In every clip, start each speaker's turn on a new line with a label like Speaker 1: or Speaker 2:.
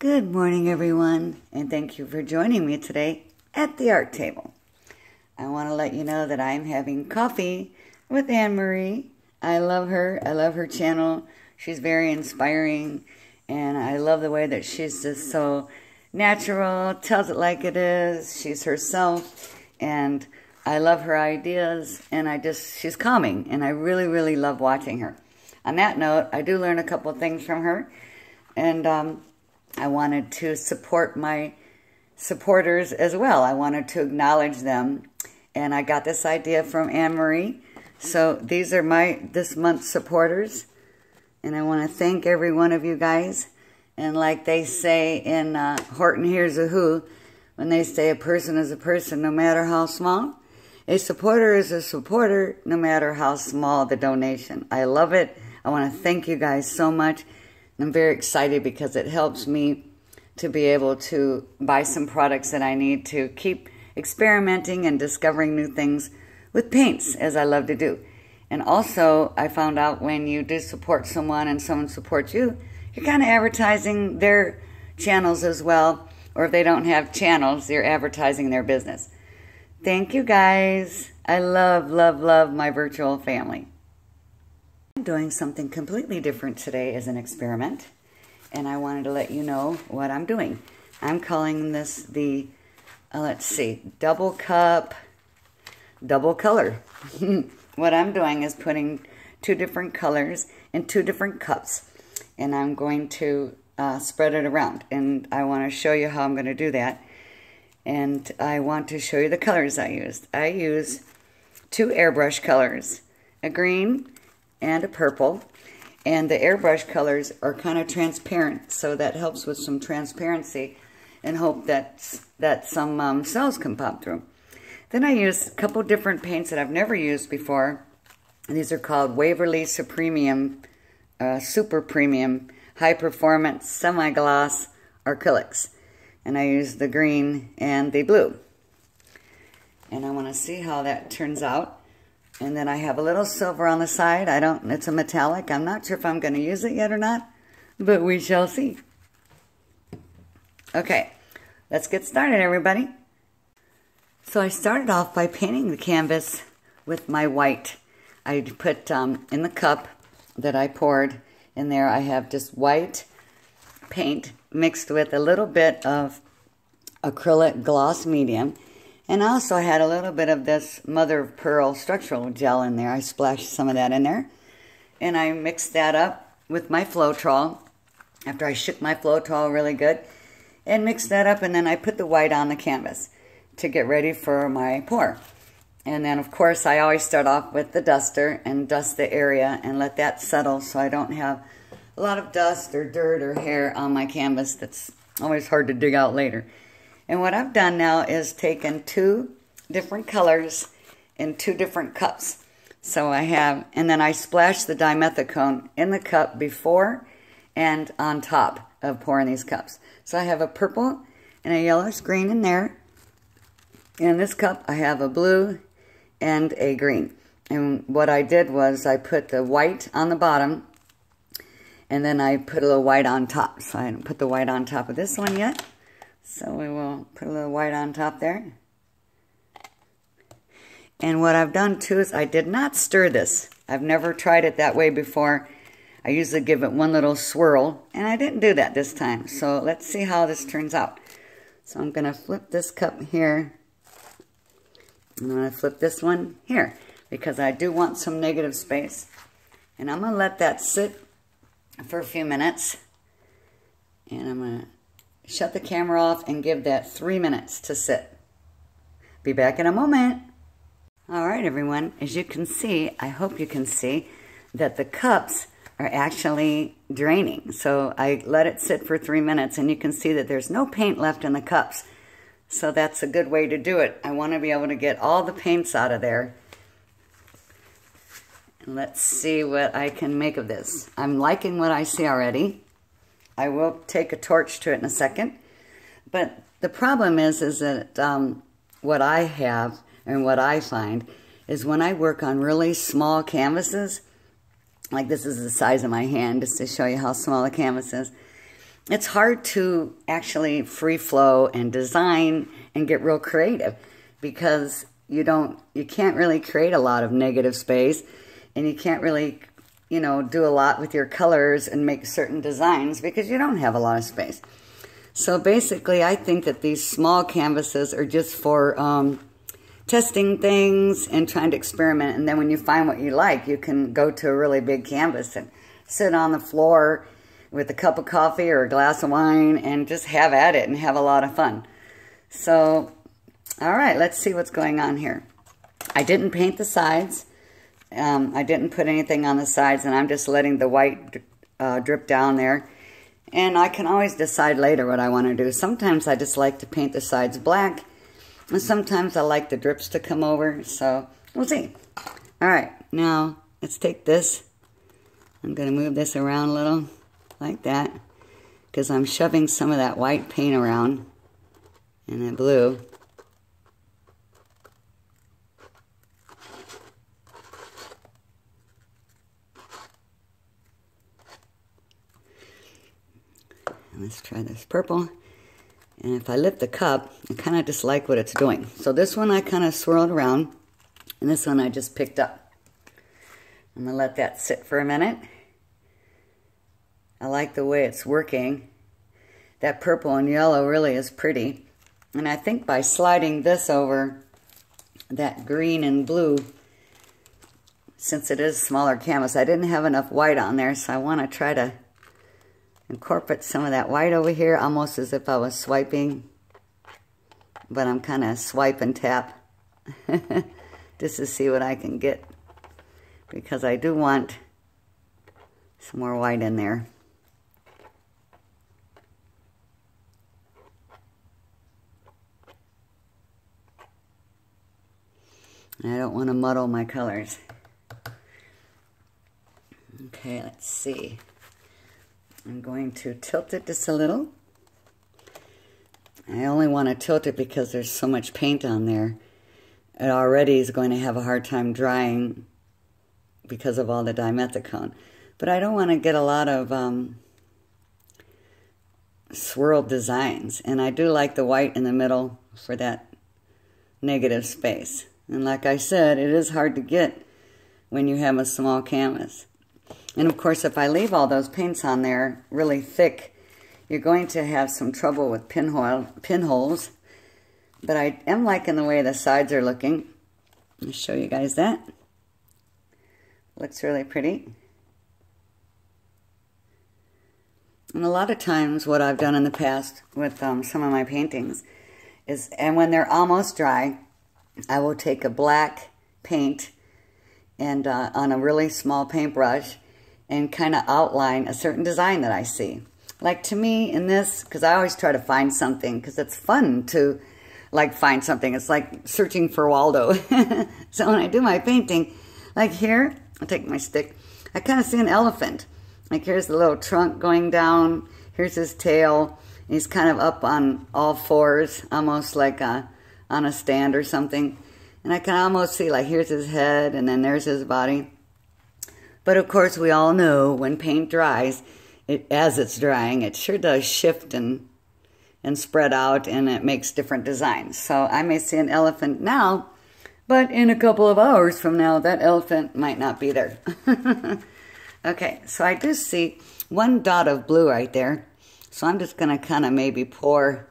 Speaker 1: Good morning, everyone, and thank you for joining me today at the art table. I want to let you know that I'm having coffee with Anne-Marie. I love her. I love her channel. She's very inspiring, and I love the way that she's just so natural, tells it like it is. She's herself, and I love her ideas, and she's calming, and I really, really love watching her. On that note, I do learn a couple of things from her, and I wanted to support my supporters as well. I wanted to acknowledge them, and I got this idea from Anne-Marie. So these are this month's supporters, and I want to thank every one of you guys. And like they say in Horton Hears a Who, when they say a person is a person no matter how small, a supporter is a supporter no matter how small the donation. I love it. I want to thank you guys so much. I'm very excited because it helps me to be able to buy some products that I need to keep experimenting and discovering new things with paints, as I love to do. And also, I found out when you do support someone and someone supports you, you're kind of advertising their channels as well. Or if they don't have channels, you're advertising their business. Thank you, guys. I love, love, love my virtual family. I'm doing something completely different today as an experiment, and I wanted to let you know what I'm doing. I'm calling this the, let's see, double cup, double color. What I'm doing is putting two different colors in two different cups, and I'm going to spread it around, and I want to show you how I'm going to do that, and I want to show you the colors I used. I use two airbrush colors, a green and a purple, and the airbrush colors are kind of transparent, so that helps with some transparency and hope that some cells can pop through. Then I used a couple different paints that I've never used before. These are called Waverly Supremium, Super Premium High Performance Semi-Gloss Acrylics, and I used the green and the blue, and I want to see how that turns out. And then I have a little silver on the side. It's a metallic. I'm not sure if I'm going to use it yet or not, but we shall see. Okay, let's get started, everybody. So I started off by painting the canvas with my white. I put in the cup that I poured in there, I have just white paint mixed with a little bit of acrylic gloss medium. And also I had a little bit of this mother of pearl structural gel in there. I splashed some of that in there. And I mixed that up with my Floetrol after I shook my Floetrol really good. And mixed that up, and then I put the white on the canvas to get ready for my pour. And then of course I always start off with the duster and dust the area and let that settle so I don't have a lot of dust or dirt or hair on my canvas that's always hard to dig out later. And what I've done now is taken two different colors in two different cups. So I have, and then I splash the dimethicone in the cup before and on top of pouring these cups. So I have a purple and a yellowish green in there. In this cup I have a blue and a green. And what I did was I put the white on the bottom, and then I put a little white on top. So I didn't put the white on top of this one yet. So we will put a little white on top there. And what I've done too is I did not stir this. I've never tried it that way before. I usually give it one little swirl, and I didn't do that this time. So let's see how this turns out. So I'm going to flip this cup here. I'm going to flip this one here because I do want some negative space. And I'm going to let that sit for a few minutes. And I'm going to shut the camera off and give that 3 minutes to sit. Be back in a moment. All right, everyone. As you can see, I hope you can see that the cups are actually draining. So I let it sit for 3 minutes, and you can see that there's no paint left in the cups. So that's a good way to do it. I want to be able to get all the paints out of there. And let's see what I can make of this. I'm liking what I see already. I will take a torch to it in a second. But the problem is that what I have and what I find is when I work on really small canvases, like this is the size of my hand, just to show you how small the canvas is, it's hard to actually free flow and design and get real creative because you can't really create a lot of negative space, and you can't really, you know, do a lot with your colors and make certain designs because you don't have a lot of space. So basically, I think that these small canvases are just for testing things and trying to experiment. And then when you find what you like, you can go to a really big canvas and sit on the floor with a cup of coffee or a glass of wine and just have at it and have a lot of fun. So, all right, let's see what's going on here. I didn't paint the sides. I didn't put anything on the sides, and I'm just letting the white drip down there. And I can always decide later what I want to do. Sometimes I just like to paint the sides black, and sometimes I like the drips to come over, so we'll see. All right, now let's take this. I'm going to move this around a little, like that, because I'm shoving some of that white paint around and that blue. Let's try this purple. And if I lift the cup, I kind of just like what it's doing. So this one I kind of swirled around, and this one I just picked up. I'm going to let that sit for a minute. I like the way it's working. That purple and yellow really is pretty. And I think by sliding this over that green and blue, since it is smaller canvas, I didn't have enough white on there, so I want to try to incorporate some of that white over here, almost as if I was swiping, but I'm kind of swipe and tap just to see what I can get, because I do want some more white in there. And I don't want to muddle my colors. Okay, let's see. I'm going to tilt it just a little. I only want to tilt it because there's so much paint on there. It already is going to have a hard time drying because of all the dimethicone. But I don't want to get a lot of swirled designs. And I do like the white in the middle for that negative space. And like I said, it is hard to get when you have a small canvas. And of course, if I leave all those paints on there really thick, you're going to have some trouble with pinholes. But I am liking the way the sides are looking. I'll show you guys that. Looks really pretty. And a lot of times what I've done in the past with some of my paintings is, and when they're almost dry, I will take a black paint and on a really small paintbrush and kind of outline a certain design that I see. Like to me in this, because I always try to find something, because it's fun to like find something. It's like searching for Waldo. So when I do my painting, like here, I'll take my stick, I kind of see an elephant. Like here's the little trunk going down, here's his tail, and he's kind of up on all fours, almost like on a stand or something. And I can almost see, like, here's his head, and then there's his body. But of course, we all know when paint dries, as it's drying, it sure does shift and spread out, and it makes different designs. So I may see an elephant now, but in a couple of hours from now, that elephant might not be there. Okay, so I do see one dot of blue right there. So I'm just going to kind of maybe pour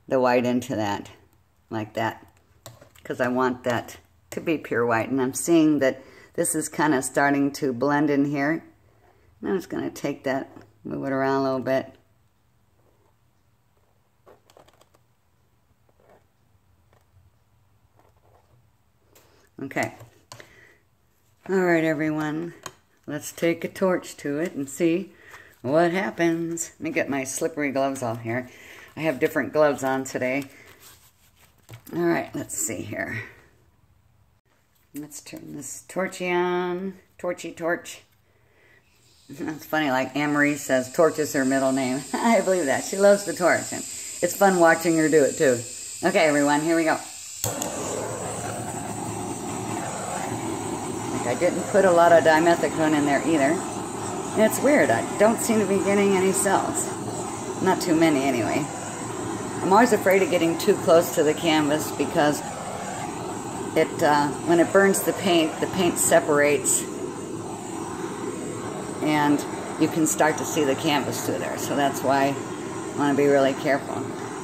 Speaker 1: the white into that, like that, because I want that to be pure white. And I'm seeing that this is kind of starting to blend in here. And I'm just going to take that, move it around a little bit. Okay. All right, everyone. Let's take a torch to it and see what happens. Let me get my slippery gloves off here. I have different gloves on today. All right, let's see here. Let's turn this torchy on. Torchy torch. That's funny, like Anne-Marie says, torch is her middle name. I believe that. She loves the torch, and it's fun watching her do it, too. Okay, everyone, here we go. I didn't put a lot of dimethicone in there either. And it's weird, I don't seem to be getting any cells. Not too many anyway. I'm always afraid of getting too close to the canvas because it when it burns the paint separates and you can start to see the canvas through there. So that's why I want to be really careful.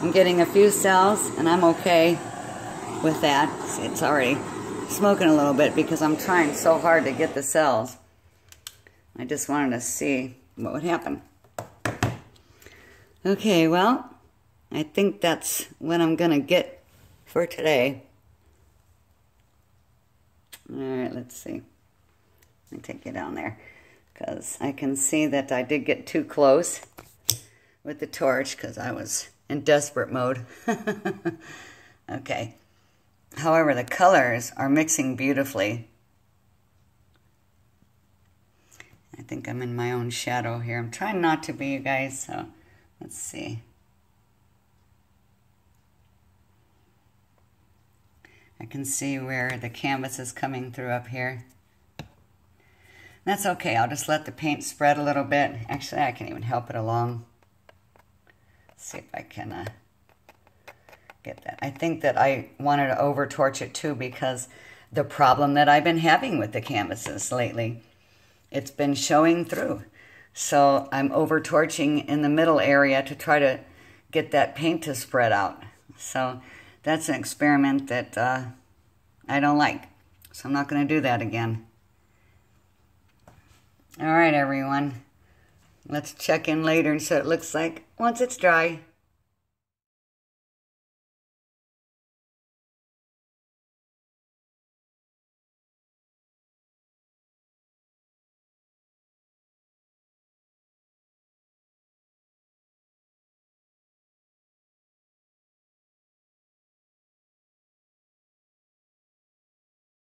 Speaker 1: I'm getting a few cells and I'm okay with that. See, it's already smoking a little bit because I'm trying so hard to get the cells. I just wanted to see what would happen. Okay, well, I think that's what I'm going to get for today. Alright, let's see. Let me take you down there because I can see that I did get too close with the torch because I was in desperate mode. Okay. However, the colors are mixing beautifully. I think I'm in my own shadow here. I'm trying not to be, you guys, so let's see. I can see where the canvas is coming through up here. That's okay. I'll just let the paint spread a little bit. Actually, I can even help it along. Let's see if I can get that. I think that I wanted to over torch it too because the problem that I've been having with the canvases lately, it's been showing through. So I'm over torching in the middle area to try to get that paint to spread out. So that's an experiment that I don't like. So I'm not going to do that again. All right, everyone. Let's check in later and so it looks like once it's dry.